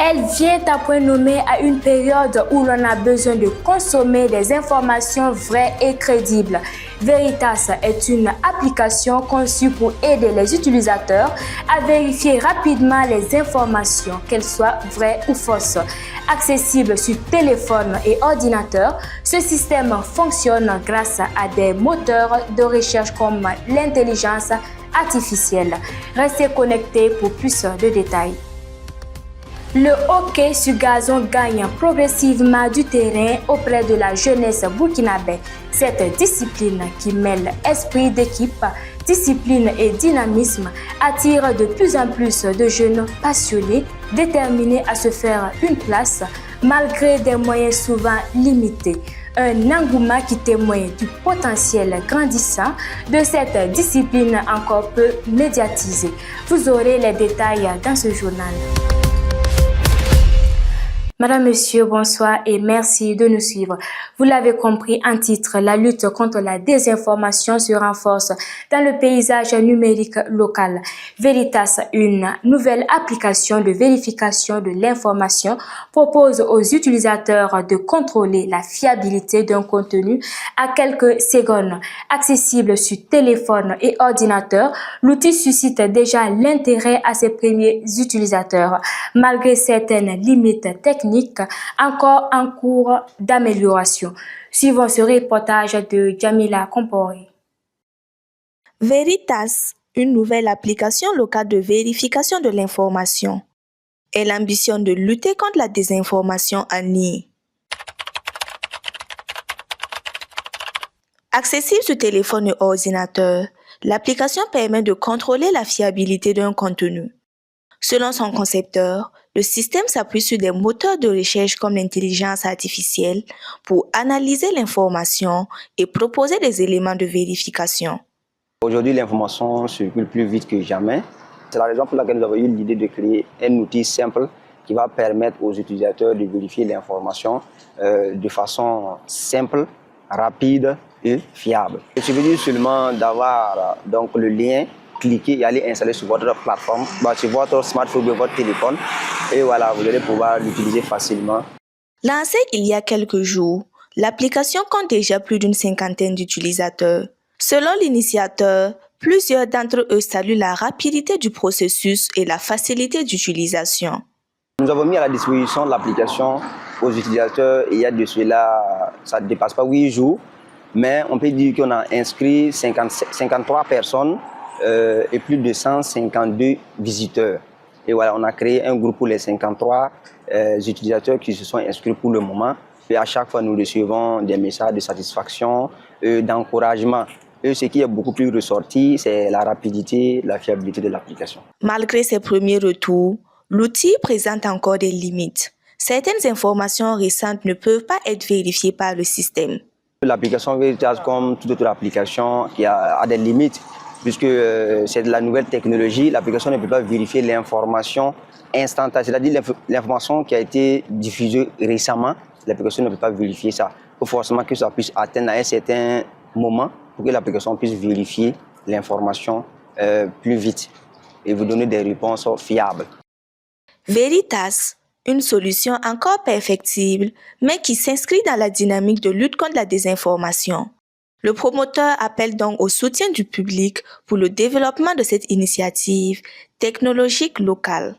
Elle vient à point nommé à une période où l'on a besoin de consommer des informations vraies et crédibles. Veritas est une application conçue pour aider les utilisateurs à vérifier rapidement les informations, qu'elles soient vraies ou fausses. Accessible sur téléphone et ordinateur, ce système fonctionne grâce à des moteurs de recherche comme l'intelligence artificielle. Restez connectés pour plus de détails. Le hockey sur gazon gagne progressivement du terrain auprès de la jeunesse burkinabé. Cette discipline qui mêle esprit d'équipe, discipline et dynamisme attire de plus en plus de jeunes passionnés, déterminés à se faire une place malgré des moyens souvent limités. Un engouement qui témoigne du potentiel grandissant de cette discipline encore peu médiatisée. Vous aurez les détails dans ce journal. Madame, Monsieur, bonsoir et merci de nous suivre. Vous l'avez compris en titre, la lutte contre la désinformation se renforce dans le paysage numérique local. Veritas, une nouvelle application de vérification de l'information, propose aux utilisateurs de contrôler la fiabilité d'un contenu à quelques secondes. Accessible sur téléphone et ordinateur, l'outil suscite déjà l'intérêt à ses premiers utilisateurs, malgré certaines limites techniques encore en cours d'amélioration. Suivons ce reportage de Jamila Comporé. Veritas, une nouvelle application locale de vérification de l'information. Elle ambitionne de lutter contre la désinformation en ligne. Accessible sur téléphone et ordinateur, l'application permet de contrôler la fiabilité d'un contenu. Selon son concepteur, le système s'appuie sur des moteurs de recherche comme l'intelligence artificielle pour analyser l'information et proposer des éléments de vérification. Aujourd'hui, l'information circule plus vite que jamais. C'est la raison pour laquelle nous avons eu l'idée de créer un outil simple qui va permettre aux utilisateurs de vérifier l'information de façon simple, rapide et fiable. Il suffit seulement d'avoir donc le lien, cliquer et aller installer sur votre plateforme, sur votre smartphone ou votre téléphone. Et voilà, vous allez pouvoir l'utiliser facilement. Lancée il y a quelques jours, l'application compte déjà plus d'une cinquantaine d'utilisateurs. Selon l'initiateur, plusieurs d'entre eux saluent la rapidité du processus et la facilité d'utilisation. Nous avons mis à la disposition l'application aux utilisateurs il y a de cela, ça ne dépasse pas 8 jours, mais on peut dire qu'on a inscrit 53 personnes et plus de 152 visiteurs. Et voilà, on a créé un groupe pour les 53 utilisateurs qui se sont inscrits pour le moment. Et à chaque fois, nous recevons des messages de satisfaction, d'encouragement. Et ce qui est beaucoup plus ressorti, c'est la rapidité, la fiabilité de l'application. Malgré ces premiers retours, l'outil présente encore des limites. Certaines informations récentes ne peuvent pas être vérifiées par le système. L'application Veritas, comme toute autre application, a des limites. Puisque c'est de la nouvelle technologie, l'application ne peut pas vérifier l'information instantanée, c'est-à-dire l'information qui a été diffusée récemment, l'application ne peut pas vérifier ça. Il faut forcément que ça puisse atteindre à un certain moment pour que l'application puisse vérifier l'information plus vite et vous donner des réponses fiables. Veritas, une solution encore perfectible, mais qui s'inscrit dans la dynamique de lutte contre la désinformation. Le promoteur appelle donc au soutien du public pour le développement de cette initiative technologique locale.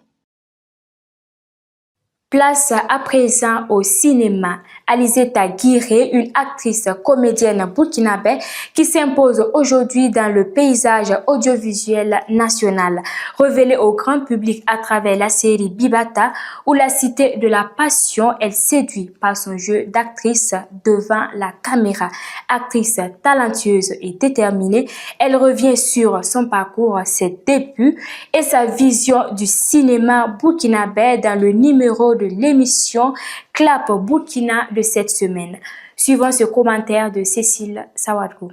Place à présent au cinéma. Alizeta Guiré, une actrice comédienne burkinabé qui s'impose aujourd'hui dans le paysage audiovisuel national. Révélée au grand public à travers la série Bibata ou la Cité de la Passion, elle séduit par son jeu d'actrice devant la caméra. Actrice talentueuse et déterminée, elle revient sur son parcours, ses débuts et sa vision du cinéma burkinabé dans le numéro de l'émission Clap Burkina de cette semaine. Suivant ce commentaire de Cécile Sawadou.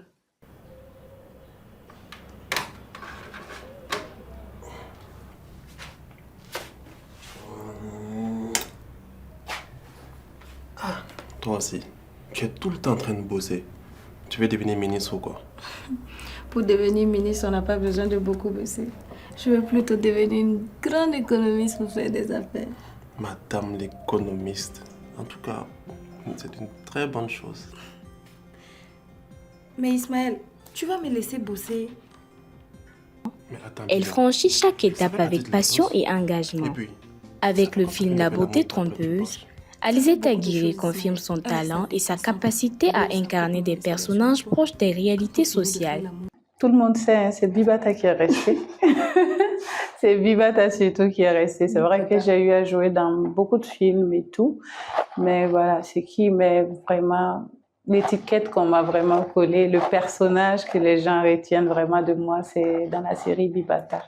Toi aussi, tu es tout le temps en train de bosser. Tu veux devenir ministre ou quoi? Pour devenir ministre, on n'a pas besoin de beaucoup bosser. Je veux plutôt devenir une grande économiste pour faire des affaires. Madame l'économiste. En tout cas, c'est une très bonne chose. Mais Ismaël, tu vas me laisser bosser. Mais attends, Elle Bila, franchit chaque ça étape fait partie avec de la passion bourse. et Et engagement. puis, Avec le quand film on La fait beauté l'amour, t'as plus de trompeuse, poche. Alizette Beaucoup de Aguirre choses confirme ici. son Ah, talent ça et sa fait capacité à ça incarner fait des des personnages situations. proches des réalités Faut finir de faire sociales. l'amour. Tout le monde sait, hein, c'est Bibata qui est resté. C'est Bibata surtout qui est resté. C'est vrai que j'ai eu à jouer dans beaucoup de films et tout. Mais voilà, c'est qui met vraiment l'étiquette qu'on m'a vraiment collée, le personnage que les gens retiennent vraiment de moi, c'est dans la série Bibata.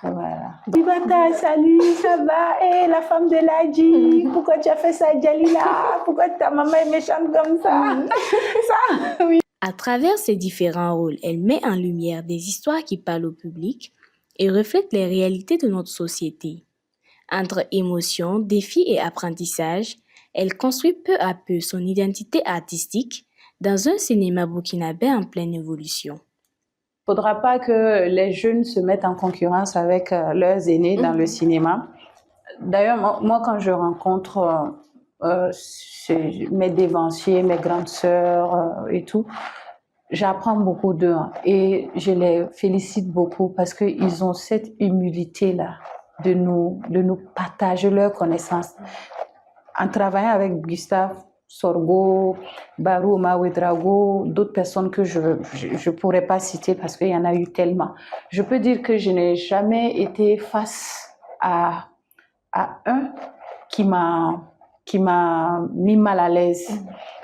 Voilà. Bibata, salut, ça va? Hé, la femme de Ladji, pourquoi tu as fait ça, Djalila? Pourquoi ta maman est méchante comme ça? Ça, oui. À travers ses différents rôles, elle met en lumière des histoires qui parlent au public et reflètent les réalités de notre société. Entre émotions, défis et apprentissage, elle construit peu à peu son identité artistique dans un cinéma burkinabé en pleine évolution. Il ne faudra pas que les jeunes se mettent en concurrence avec leurs aînés dans le cinéma. D'ailleurs, moi, quand je rencontre mes dévanciers, mes grandes sœurs et tout, j'apprends beaucoup d'eux et je les félicite beaucoup parce qu'ils ont cette humilité-là de nous partager leurs connaissances. En travaillant avec Gustave Sorgho, Barou Maouedrago, d'autres personnes que je pourrais pas citer parce qu'il y en a eu tellement. Je peux dire que je n'ai jamais été face à un qui m'a mis mal à l'aise.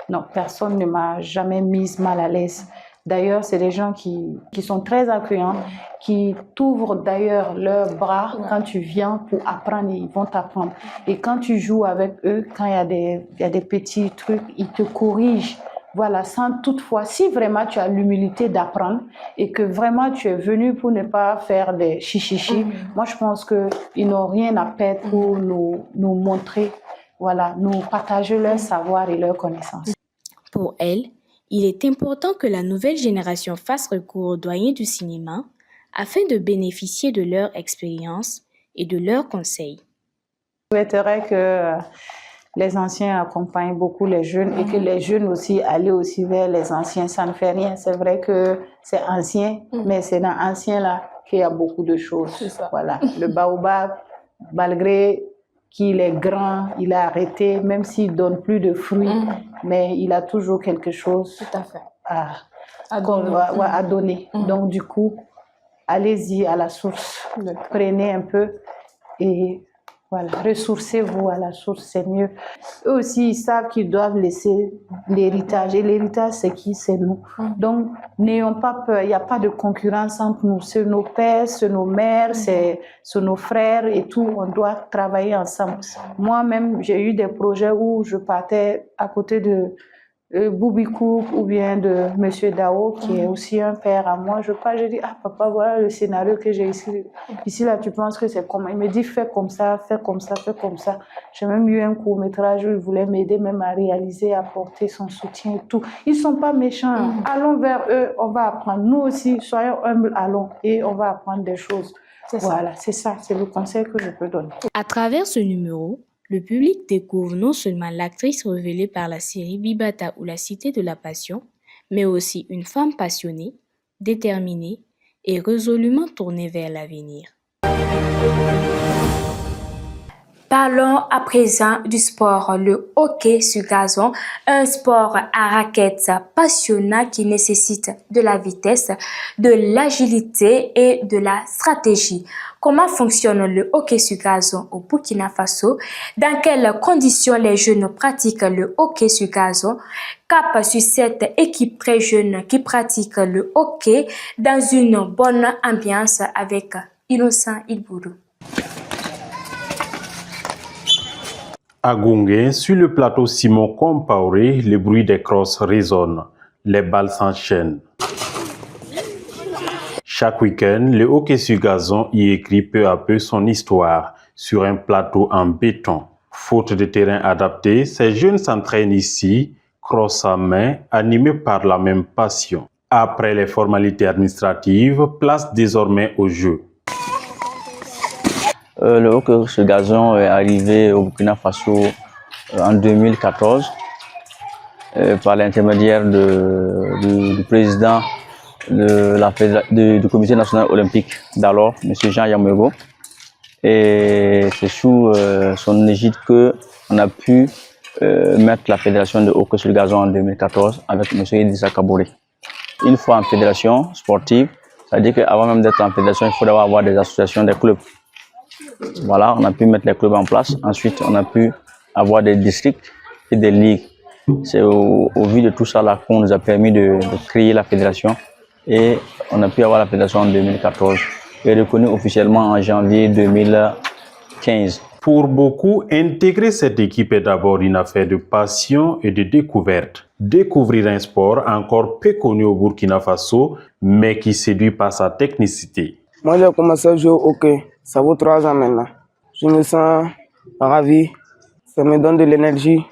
Non, personne ne m'a jamais mise mal à l'aise. D'ailleurs, c'est des gens qui sont très accueillants, qui t'ouvrent d'ailleurs leurs bras quand tu viens pour apprendre, ils vont t'apprendre. Et quand tu joues avec eux, quand il y a des petits trucs, ils te corrigent. Voilà, sans toutefois, si vraiment tu as l'humilité d'apprendre et que vraiment tu es venu pour ne pas faire des chichichis, moi je pense qu'ils n'ont rien à perdre pour nous montrer, voilà, nous partager leur savoir et leurs connaissances. Pour elle, il est important que la nouvelle génération fasse recours aux doyens du cinéma afin de bénéficier de leur expérience et de leurs conseils. Je souhaiterais que les anciens accompagnent beaucoup les jeunes et que les jeunes aussi allaient aussi vers les anciens. Ça ne fait rien. C'est vrai que c'est ancien, mais c'est dans ancien là qu'il y a beaucoup de choses. Voilà. Le baobab, malgré qu'il est grand, il a arrêté, même s'il donne plus de fruits, mais il a toujours quelque chose à donner. Donc du coup, allez-y à la source, prenez un peu et voilà, ressourcez-vous à la source, c'est mieux. Eux aussi, ils savent qu'ils doivent laisser l'héritage. Et l'héritage, c'est qui? C'est nous. Donc, n'ayons pas peur. Il n'y a pas de concurrence entre nous. C'est nos pères, c'est nos mères, c'est nos frères et tout. On doit travailler ensemble. Moi-même, j'ai eu des projets où je partais à côté de Boubikou ou bien de Monsieur Dao, qui est aussi un père à moi. Je dis, ah papa, voilà le scénario que j'ai ici. Ici, là, tu penses que c'est comment? Il me dit, fais comme ça, fais comme ça, fais comme ça. J'ai même eu un court-métrage où il voulait m'aider même à réaliser, à apporter son soutien et tout. Ils sont pas méchants. Allons vers eux, on va apprendre. Nous aussi, soyons humbles, allons et on va apprendre des choses. Voilà, c'est ça, c'est le conseil que je peux donner. À travers ce numéro, le public découvre non seulement l'actrice révélée par la série Bibata ou La Cité de la Passion, mais aussi une femme passionnée, déterminée et résolument tournée vers l'avenir. Parlons à présent du sport, le hockey sur gazon, un sport à raquettes passionnant qui nécessite de la vitesse, de l'agilité et de la stratégie. Comment fonctionne le hockey sur gazon au Burkina Faso? Dans quelles conditions les jeunes pratiquent le hockey sur gazon? Cap sur cette équipe très jeune qui pratique le hockey dans une bonne ambiance avec Innocent Ilbourou. À Gungue, sur le plateau Simon Compaoré, le bruit des crosses résonne, les balles s'enchaînent. Chaque week-end, le hockey sur gazon y écrit peu à peu son histoire sur un plateau en béton. Faute de terrain adapté, ces jeunes s'entraînent ici, crosse à main, animés par la même passion. Après les formalités administratives, place désormais au jeu. Le hockey sur gazon est arrivé au Burkina Faso en 2014 par l'intermédiaire du président du comité national olympique d'alors, M. Jean Yamego. Et c'est sous son égide qu'on a pu mettre la fédération de hockey sur gazon en 2014 avec M. Idrissa Kabouré. Une fois en fédération sportive, ça veut dire qu'avant même d'être en fédération, il faut d'abord avoir des associations, des clubs. Voilà, on a pu mettre les clubs en place. Ensuite, on a pu avoir des districts et des ligues. C'est au vu de tout ça là qu'on nous a permis de créer la fédération. Et on a pu avoir la fédération en 2014 et reconnue officiellement en janvier 2015. Pour beaucoup, intégrer cette équipe est d'abord une affaire de passion et de découverte. Découvrir un sport encore peu connu au Burkina Faso, mais qui séduit par sa technicité. Moi, j'ai commencé à jouer au hockey. Ça vaut 3 ans maintenant. Je me sens ravi. Ça me donne de l'énergie,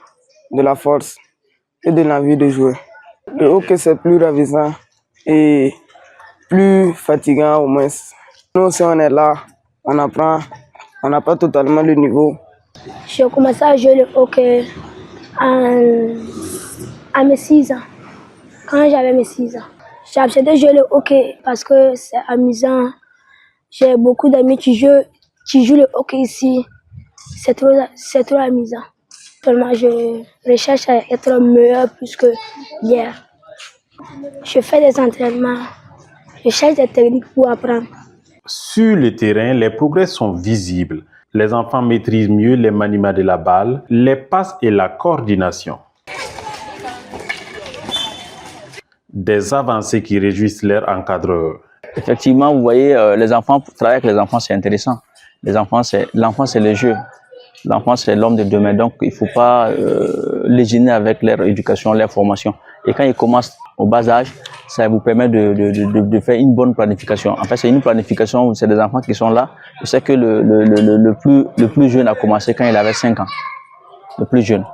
de la force et de l'envie de jouer. Le hockey, c'est plus ravissant et plus fatigant au moins. Nous, si on est là, on apprend. On n'a pas totalement le niveau. J'ai commencé à jouer le hockey à mes 6 ans, quand j'avais mes 6 ans. J'ai accepté de jouer le hockey parce que c'est amusant. J'ai beaucoup d'amis qui jouent le hockey ici. C'est trop amusant. Seulement, je recherche à être meilleur plus que hier. Je fais des entraînements. Je cherche des techniques pour apprendre. Sur le terrain, les progrès sont visibles. Les enfants maîtrisent mieux les maniements de la balle, les passes et la coordination. Des avancées qui réjouissent leurs encadreurs. Effectivement, vous voyez, les enfants, travailler avec les enfants, c'est intéressant. L'enfant, c'est le jeu. L'enfant, c'est l'homme de demain. Donc, il ne faut pas les gêner avec leur éducation, leur formation. Et quand ils commencent au bas âge, ça vous permet de faire une bonne planification. En fait, c'est une planification, c'est des enfants qui sont là. Je sais que le plus jeune a commencé quand il avait 5 ans. Le plus jeune.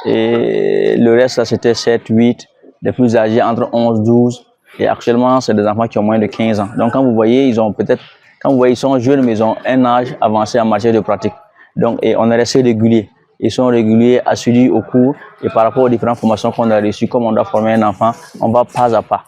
Et le reste, là, c'était 7, 8. Les plus âgés, entre 11, 12. Et actuellement, c'est des enfants qui ont moins de 15 ans. Donc, quand vous voyez, ils sont jeunes, mais ils ont un âge avancé en matière de pratique. Donc, et on est resté régulier. Ils sont réguliers, assidus au cours. Et par rapport aux différentes formations qu'on a reçues, comme on doit former un enfant, on va pas à pas.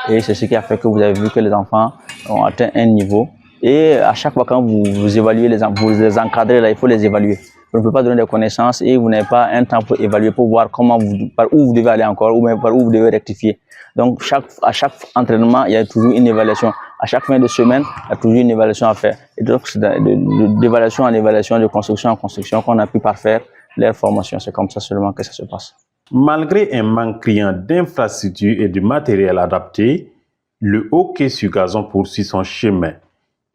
Et c'est ce qui a fait que vous avez vu que les enfants ont atteint un niveau. Et à chaque fois quand vous évaluez vous les encadrez, là, il faut les évaluer. Vous ne pouvez pas donner des connaissances et vous n'avez pas un temps pour évaluer, pour voir par où vous devez aller encore ou même par où vous devez rectifier. Donc, à chaque entraînement, il y a toujours une évaluation. À chaque fin de semaine, il y a toujours une évaluation à faire. Et donc, c'est d'évaluation en évaluation, de construction en construction qu'on a pu parfaire leur formation. C'est comme ça seulement que ça se passe. Malgré un manque criant d'infrastructures et de matériel adapté, le hockey sur gazon poursuit son chemin.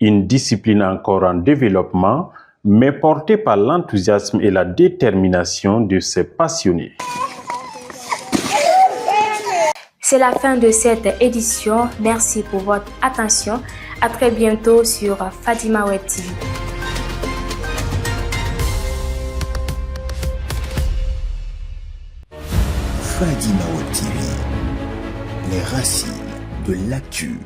Une discipline encore en développement, mais portée par l'enthousiasme et la détermination de ses passionnés. C'est la fin de cette édition. Merci pour votre attention. À très bientôt sur Fadima Web TV. Fadima Web TV, les racines de l'actu.